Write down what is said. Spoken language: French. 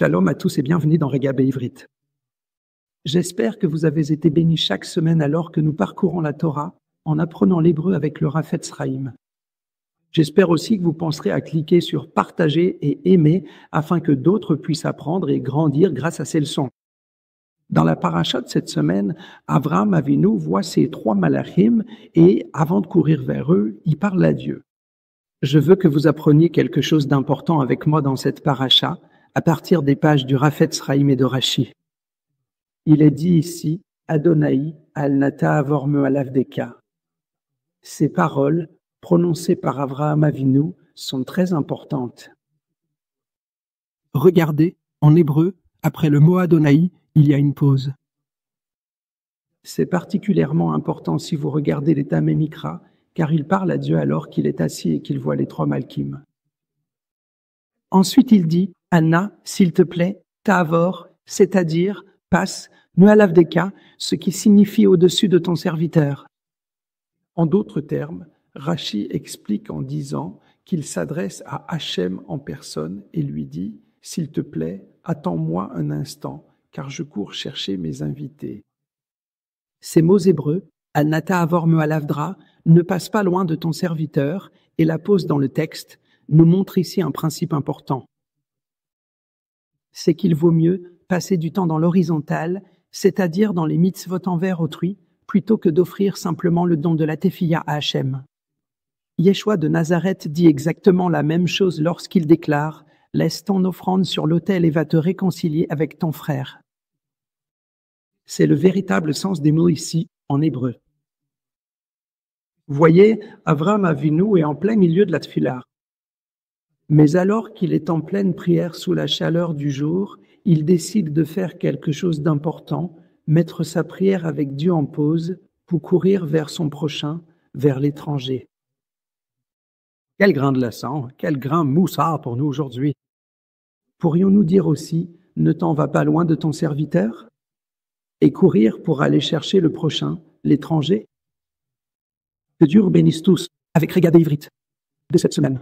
Shalom à tous et bienvenue dans Regabé Ivrit. J'espère que vous avez été bénis chaque semaine alors que nous parcourons la Torah en apprenant l'hébreu avec le Rafetz Chaim. J'espère aussi que vous penserez à cliquer sur partager et aimer afin que d'autres puissent apprendre et grandir grâce à ces leçons. Dans la paracha de cette semaine, Avraham Avinu voit ces 3 malachim et avant de courir vers eux, il parle à Dieu. Je veux que vous appreniez quelque chose d'important avec moi dans cette paracha à partir des pages du Rafetz Chaim et de Rashi. Il est dit ici, Adonai al-Nata avor me'alavdeka. Ces paroles, prononcées par Avraham Avinu, sont très importantes. Regardez, en hébreu, après le mot Adonai, il y a une pause. C'est particulièrement important si vous regardez les Tamei Mikra, car il parle à Dieu alors qu'il est assis et qu'il voit les 3 malkim. Ensuite, il dit, Anna, s'il te plaît, ta'avor, c'est-à-dire, passe, me'alavdeka, ce qui signifie au-dessus de ton serviteur. En d'autres termes, Rashi explique en disant qu'il s'adresse à Hachem en personne et lui dit, s'il te plaît, attends-moi un instant, car je cours chercher mes invités. Ces mots hébreux, Al-Nata avor me'alavdra, ne passent pas loin de ton serviteur, et la pause dans le texte nous montre ici un principe important. C'est qu'il vaut mieux passer du temps dans l'horizontale, c'est-à-dire dans les mitzvot envers autrui, plutôt que d'offrir simplement le don de la tefilla à Hachem. Yeshua de Nazareth dit exactement la même chose lorsqu'il déclare « Laisse ton offrande sur l'autel et va te réconcilier avec ton frère ». C'est le véritable sens des mots ici, en hébreu. Voyez, Avraham Avinu est en plein milieu de la tefila. Mais alors qu'il est en pleine prière sous la chaleur du jour, il décide de faire quelque chose d'important, mettre sa prière avec Dieu en pause pour courir vers son prochain, vers l'étranger. Quel grain de leçon, quel grand moussard pour nous aujourd'hui. Pourrions-nous dire aussi, ne t'en va pas loin de ton serviteur? Et courir pour aller chercher le prochain, l'étranger? Que Dieu vous bénisse tous avec Regabé Ivrit de cette semaine.